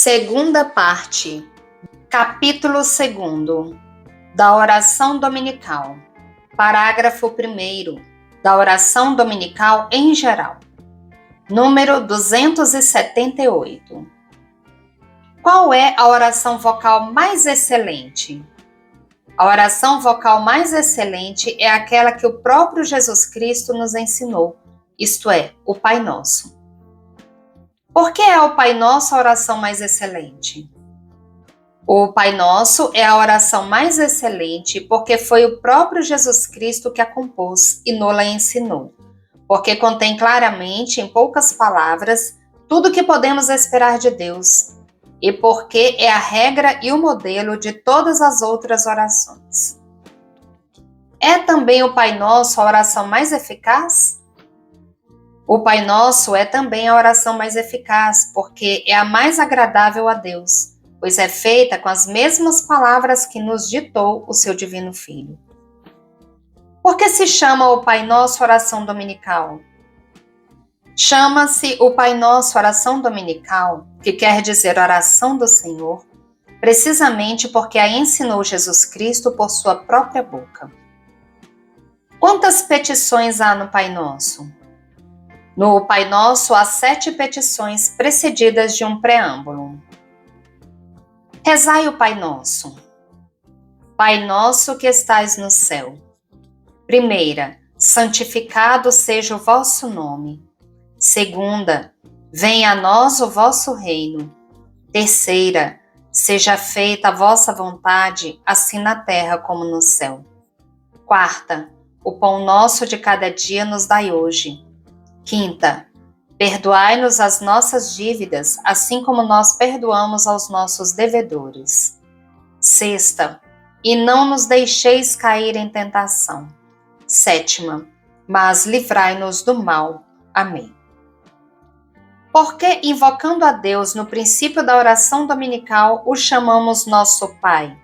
Segunda parte, capítulo 2 da oração dominical, parágrafo 1º da oração dominical em geral, número 278. Qual é a oração vocal mais excelente? A oração vocal mais excelente é aquela que o próprio Jesus Cristo nos ensinou, isto é, o Pai Nosso. Por que é o Pai Nosso a oração mais excelente? O Pai Nosso é a oração mais excelente porque foi o próprio Jesus Cristo que a compôs e nos-la ensinou, porque contém claramente, em poucas palavras, tudo o que podemos esperar de Deus, e porque é a regra e o modelo de todas as outras orações. É também o Pai Nosso a oração mais eficaz? O Pai Nosso é também a oração mais eficaz, porque é a mais agradável a Deus, pois é feita com as mesmas palavras que nos ditou o seu Divino Filho. Por que se chama o Pai Nosso oração dominical? Chama-se o Pai Nosso oração dominical, que quer dizer oração do Senhor, precisamente porque a ensinou Jesus Cristo por sua própria boca. Quantas petições há no Pai Nosso? No Pai Nosso há 7 petições precedidas de um preâmbulo. Rezai o Pai Nosso. Pai nosso que estais no céu. Primeira, santificado seja o vosso nome. Segunda, venha a nós o vosso reino. Terceira, seja feita a vossa vontade, assim na terra como no céu. Quarta, o pão nosso de cada dia nos dai hoje. Quinta, perdoai-nos as nossas dívidas, assim como nós perdoamos aos nossos devedores. Sexta, e não nos deixeis cair em tentação. Sétima, mas livrai-nos do mal. Amém. Porque, invocando a Deus no princípio da oração dominical, o chamamos nosso Pai?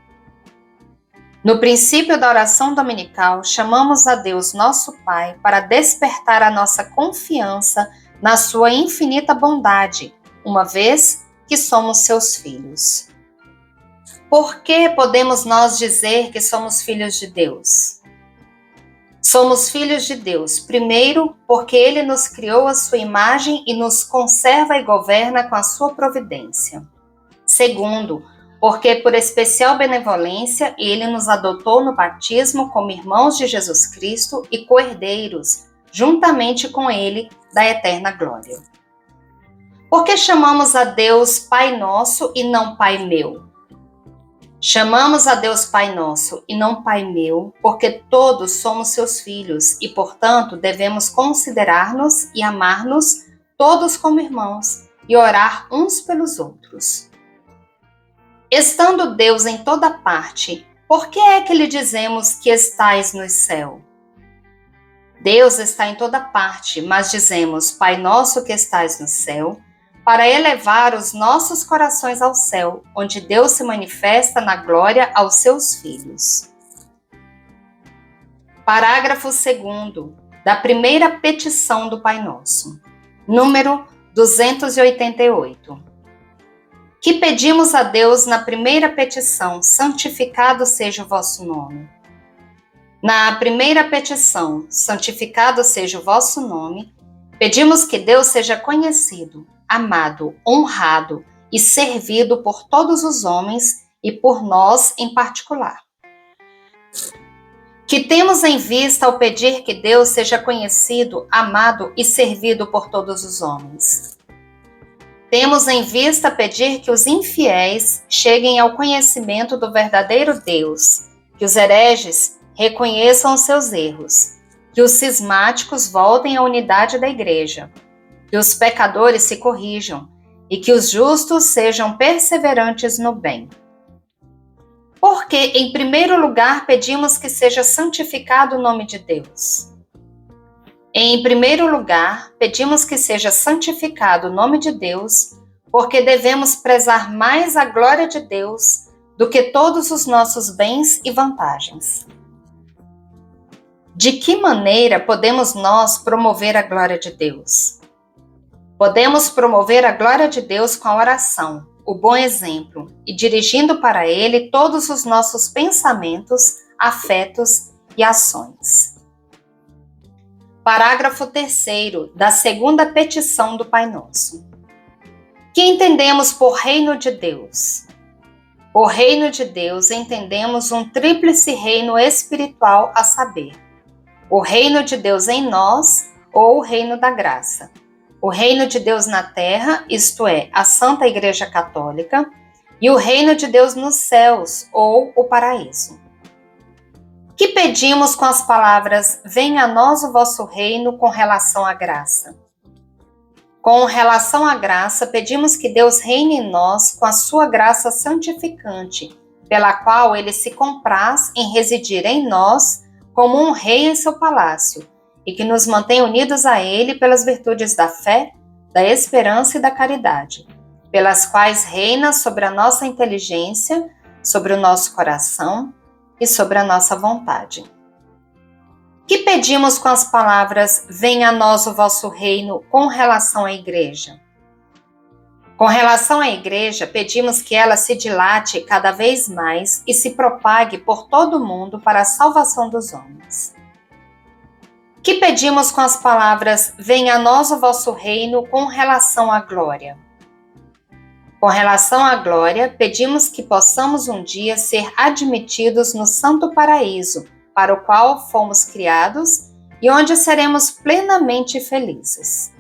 No princípio da oração dominical, chamamos a Deus nosso Pai para despertar a nossa confiança na sua infinita bondade, uma vez que somos seus filhos. Por que podemos nós dizer que somos filhos de Deus? Somos filhos de Deus, primeiro, porque Ele nos criou à sua imagem e nos conserva e governa com a sua providência. Segundo, porque por especial benevolência Ele nos adotou no batismo como irmãos de Jesus Cristo e co-herdeiros, juntamente com Ele, da eterna glória. Por que chamamos a Deus Pai Nosso e não Pai Meu? Chamamos a Deus Pai Nosso e não Pai Meu, porque todos somos seus filhos e, portanto, devemos considerar-nos e amar-nos todos como irmãos e orar uns pelos outros. Estando Deus em toda parte, por que é que lhe dizemos que estais no céu? Deus está em toda parte, mas dizemos, Pai nosso que estais no céu, para elevar os nossos corações ao céu, onde Deus se manifesta na glória aos seus filhos. Parágrafo 2º da primeira petição do Pai Nosso, número 288. Que pedimos a Deus na primeira petição, santificado seja o vosso nome. Na primeira petição, santificado seja o vosso nome, pedimos que Deus seja conhecido, amado, honrado e servido por todos os homens e por nós em particular. Que temos em vista ao pedir que Deus seja conhecido, amado e servido por todos os homens? Temos em vista pedir que os infiéis cheguem ao conhecimento do verdadeiro Deus, que os hereges reconheçam os seus erros, que os cismáticos voltem à unidade da Igreja, que os pecadores se corrijam e que os justos sejam perseverantes no bem. Porque, em primeiro lugar, pedimos que seja santificado o nome de Deus. Em primeiro lugar, pedimos que seja santificado o nome de Deus, porque devemos prezar mais a glória de Deus do que todos os nossos bens e vantagens. De que maneira podemos nós promover a glória de Deus? Podemos promover a glória de Deus com a oração, o bom exemplo e dirigindo para ele todos os nossos pensamentos, afetos e ações. Parágrafo 3º da segunda petição do Pai Nosso. Que entendemos por reino de Deus? Por reino de Deus entendemos um tríplice reino espiritual, a saber, o reino de Deus em nós ou o reino da graça, o reino de Deus na terra, isto é, a Santa Igreja Católica, e o reino de Deus nos céus ou o paraíso. Que pedimos com as palavras, venha a nós o vosso reino com relação à graça? Com relação à graça, pedimos que Deus reine em nós com a sua graça santificante, pela qual ele se compraz em residir em nós como um rei em seu palácio, e que nos mantém unidos a ele pelas virtudes da fé, da esperança e da caridade, pelas quais reina sobre a nossa inteligência, sobre o nosso coração e sobre a nossa vontade. Que pedimos com as palavras, venha a nós o vosso reino com relação à Igreja? Com relação à Igreja, pedimos que ela se dilate cada vez mais e se propague por todo o mundo para a salvação dos homens. Que pedimos com as palavras, venha a nós o vosso reino com relação à glória? Com relação à glória, pedimos que possamos um dia ser admitidos no santo paraíso, para o qual fomos criados e onde seremos plenamente felizes.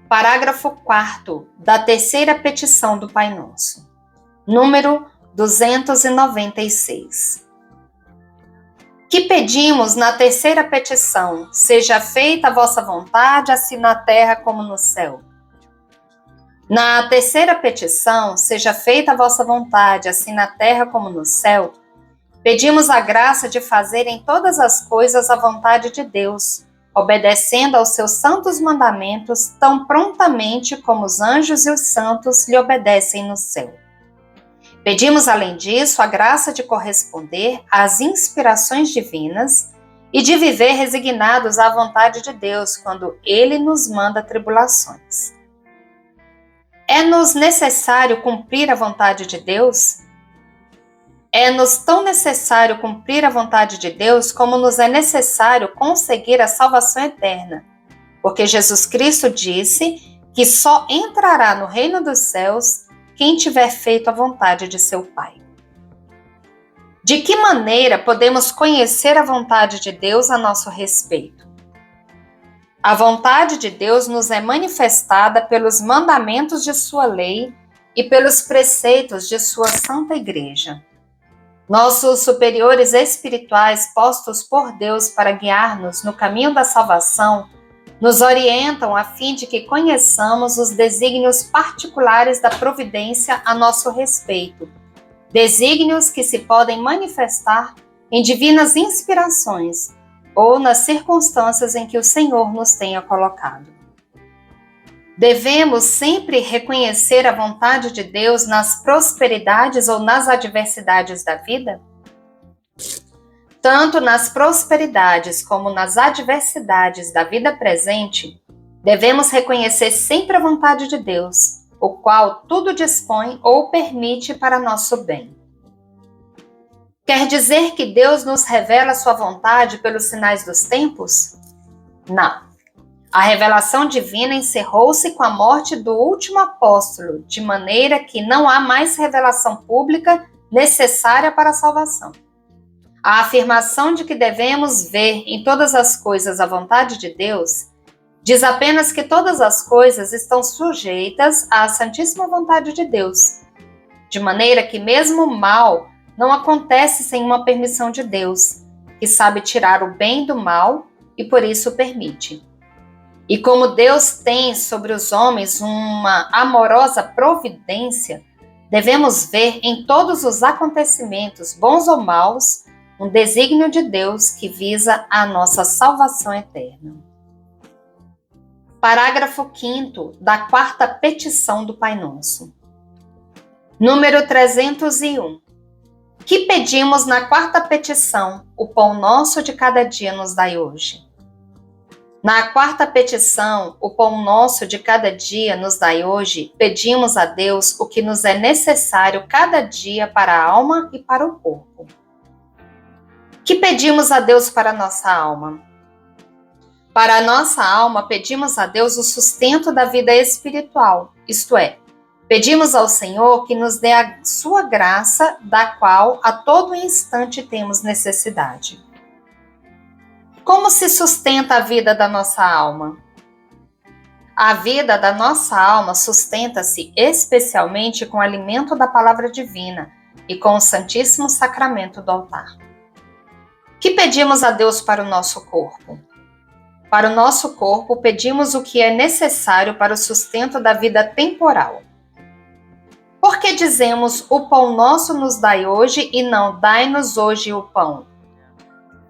Parágrafo 4º da terceira petição do Pai Nosso. Número 296. Que pedimos na terceira petição, seja feita a vossa vontade, assim na terra como no céu. Na terceira petição, seja feita a vossa vontade, assim na terra como no céu, pedimos a graça de fazer em todas as coisas a vontade de Deus, obedecendo aos seus santos mandamentos tão prontamente como os anjos e os santos lhe obedecem no céu. Pedimos, além disso, a graça de corresponder às inspirações divinas e de viver resignados à vontade de Deus quando Ele nos manda tribulações. É-nos necessário cumprir a vontade de Deus? É-nos tão necessário cumprir a vontade de Deus como nos é necessário conseguir a salvação eterna, porque Jesus Cristo disse que só entrará no reino dos céus quem tiver feito a vontade de seu Pai. De que maneira podemos conhecer a vontade de Deus a nosso respeito? A vontade de Deus nos é manifestada pelos mandamentos de sua lei e pelos preceitos de sua Santa Igreja. Nossos superiores espirituais postos por Deus para guiar-nos no caminho da salvação, nos orientam a fim de que conheçamos os desígnios particulares da providência a nosso respeito, desígnios que se podem manifestar em divinas inspirações ou nas circunstâncias em que o Senhor nos tenha colocado. Devemos sempre reconhecer a vontade de Deus nas prosperidades ou nas adversidades da vida? Tanto nas prosperidades como nas adversidades da vida presente, devemos reconhecer sempre a vontade de Deus, o qual tudo dispõe ou permite para nosso bem. Quer dizer que Deus nos revela sua vontade pelos sinais dos tempos? Não. A revelação divina encerrou-se com a morte do último apóstolo, de maneira que não há mais revelação pública necessária para a salvação. A afirmação de que devemos ver em todas as coisas a vontade de Deus diz apenas que todas as coisas estão sujeitas à santíssima vontade de Deus, de maneira que mesmo o mal não acontece sem uma permissão de Deus, que sabe tirar o bem do mal e por isso o permite. E como Deus tem sobre os homens uma amorosa providência, devemos ver em todos os acontecimentos, bons ou maus, um desígnio de Deus que visa a nossa salvação eterna. Parágrafo 5º da quarta petição do Pai Nosso. Número 301. Que pedimos na quarta petição, o pão nosso de cada dia nos dai hoje? Na quarta petição, o pão nosso de cada dia nos dai hoje, pedimos a Deus o que nos é necessário cada dia para a alma e para o corpo. Que pedimos a Deus para a nossa alma? Para a nossa alma, pedimos a Deus o sustento da vida espiritual, isto é, pedimos ao Senhor que nos dê a sua graça, da qual a todo instante temos necessidade. Como se sustenta a vida da nossa alma? A vida da nossa alma sustenta-se especialmente com o alimento da palavra divina e com o Santíssimo Sacramento do altar. Que pedimos a Deus para o nosso corpo? Para o nosso corpo, pedimos o que é necessário para o sustento da vida temporal. Por que dizemos, o pão nosso nos dai hoje e não dai-nos hoje o pão?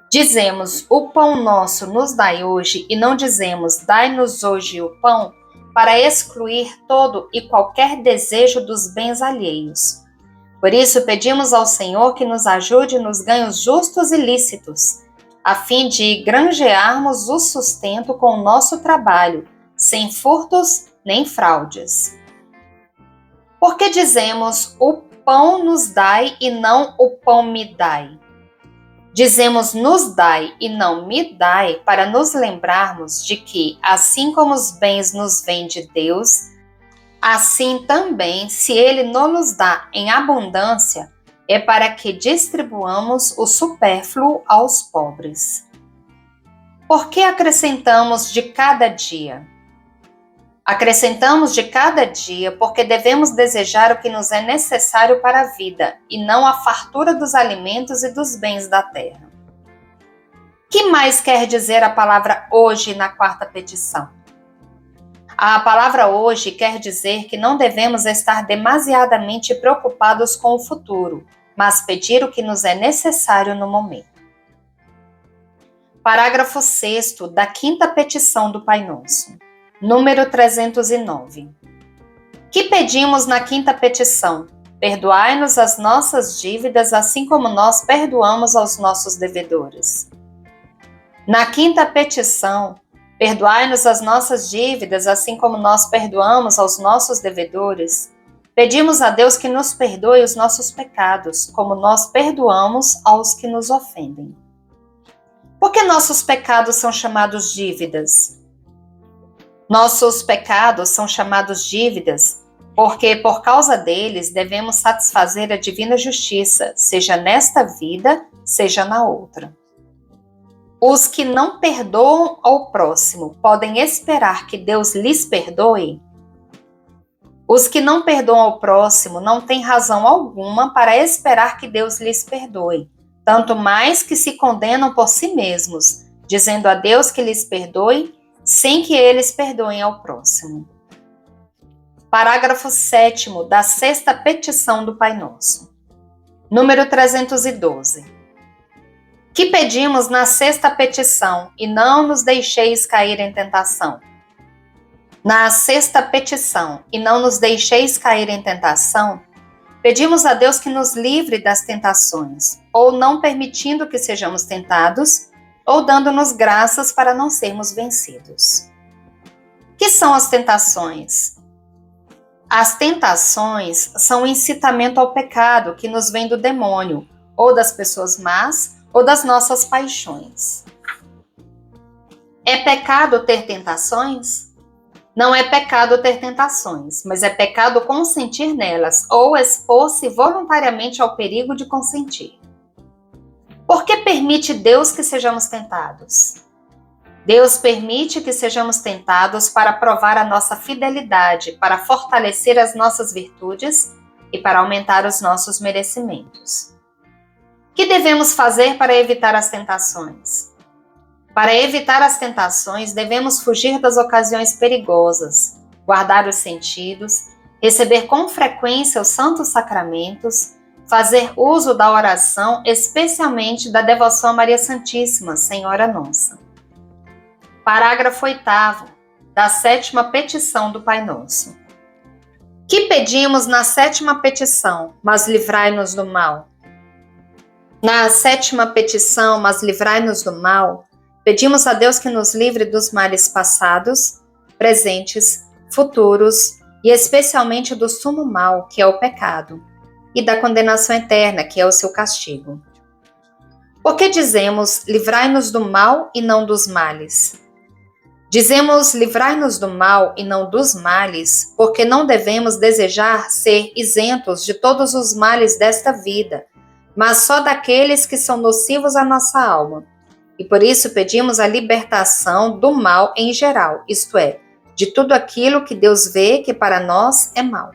Dizemos, o pão nosso nos dai hoje e não dizemos, dai-nos hoje o pão, para excluir todo e qualquer desejo dos bens alheios. Por isso, pedimos ao Senhor que nos ajude nos ganhos justos e lícitos, a fim de granjearmos o sustento com o nosso trabalho, sem furtos nem fraudes. Por que dizemos, o pão nos dai e não o pão me dai? Dizemos nos dai e não me dai para nos lembrarmos de que, assim como os bens nos vêm de Deus, assim também, se Ele nos dá em abundância, é para que distribuamos o supérfluo aos pobres. Por que acrescentamos de cada dia? Acrescentamos de cada dia porque devemos desejar o que nos é necessário para a vida e não a fartura dos alimentos e dos bens da terra. Que mais quer dizer a palavra hoje na quarta petição? A palavra hoje quer dizer que não devemos estar demasiadamente preocupados com o futuro, mas pedir o que nos é necessário no momento. Parágrafo 6º da quinta petição do Pai Nosso. Número 309. Que pedimos na quinta petição? Perdoai-nos as nossas dívidas, assim como nós perdoamos aos nossos devedores. Na quinta petição, perdoai-nos as nossas dívidas, assim como nós perdoamos aos nossos devedores. Pedimos a Deus que nos perdoe os nossos pecados, como nós perdoamos aos que nos ofendem. Por que nossos pecados são chamados dívidas? Nossos pecados são chamados dívidas porque, por causa deles, devemos satisfazer a divina justiça, seja nesta vida, seja na outra. Os que não perdoam ao próximo podem esperar que Deus lhes perdoe? Os que não perdoam ao próximo não têm razão alguma para esperar que Deus lhes perdoe, tanto mais que se condenam por si mesmos, dizendo a Deus que lhes perdoe, sem que eles perdoem ao próximo. Parágrafo 7º da sexta petição do Pai Nosso. Número 312. Que pedimos na sexta petição, e não nos deixeis cair em tentação? Na sexta petição, e não nos deixeis cair em tentação, pedimos a Deus que nos livre das tentações, ou não permitindo que sejamos tentados, ou dando-nos graças para não sermos vencidos. Que são as tentações? As tentações são um incitamento ao pecado que nos vem do demônio, ou das pessoas más, ou das nossas paixões. É pecado ter tentações? Não é pecado ter tentações, mas é pecado consentir nelas, ou expor-se voluntariamente ao perigo de consentir. Por que permite Deus que sejamos tentados? Deus permite que sejamos tentados para provar a nossa fidelidade, para fortalecer as nossas virtudes e para aumentar os nossos merecimentos. Que devemos fazer para evitar as tentações? Para evitar as tentações, devemos fugir das ocasiões perigosas, guardar os sentidos, receber com frequência os santos sacramentos, fazer uso da oração, especialmente da devoção a Maria Santíssima, Senhora Nossa. Parágrafo 8º da sétima petição do Pai Nosso. Que pedimos na sétima petição, mas livrai-nos do mal? Na sétima petição, mas livrai-nos do mal, Pedimos a Deus que nos livre dos males passados, presentes, futuros e especialmente do sumo mal, que é o pecado, e da condenação eterna, que é o seu castigo. Por que dizemos, livrai-nos do mal e não dos males? Dizemos, livrai-nos do mal e não dos males, porque não devemos desejar ser isentos de todos os males desta vida, mas só daqueles que são nocivos à nossa alma. E por isso pedimos a libertação do mal em geral, isto é, de tudo aquilo que Deus vê que para nós é mal.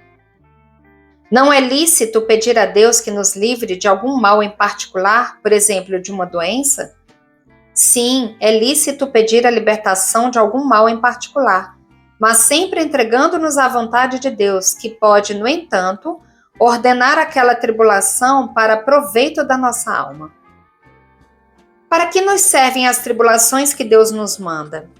Não é lícito pedir a Deus que nos livre de algum mal em particular, por exemplo, de uma doença? Sim, é lícito pedir a libertação de algum mal em particular, mas sempre entregando-nos à vontade de Deus, que pode, no entanto, ordenar aquela tribulação para proveito da nossa alma. Para que nos servem as tribulações que Deus nos manda?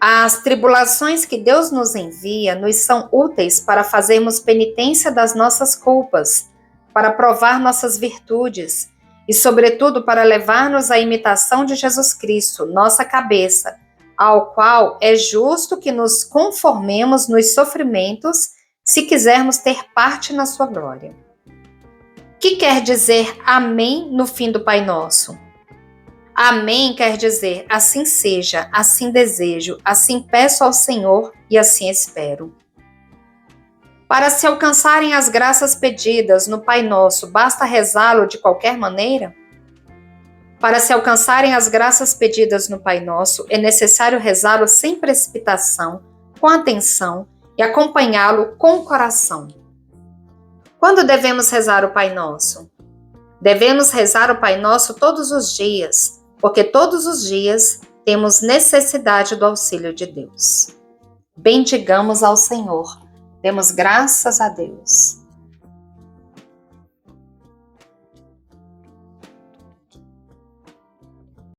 As tribulações que Deus nos envia nos são úteis para fazermos penitência das nossas culpas, para provar nossas virtudes e, sobretudo, para levar-nos à imitação de Jesus Cristo, nossa cabeça, ao qual é justo que nos conformemos nos sofrimentos, se quisermos ter parte na sua glória. Que quer dizer amém no fim do Pai Nosso? Amém quer dizer assim seja, assim desejo, assim peço ao Senhor e assim espero. Para se alcançarem as graças pedidas no Pai Nosso, basta rezá-lo de qualquer maneira? Para se alcançarem as graças pedidas no Pai Nosso, é necessário rezá-lo sem precipitação, com atenção e acompanhá-lo com o coração. Quando devemos rezar o Pai Nosso? Devemos rezar o Pai Nosso todos os dias, porque todos os dias temos necessidade do auxílio de Deus. Bendigamos ao Senhor, demos graças a Deus.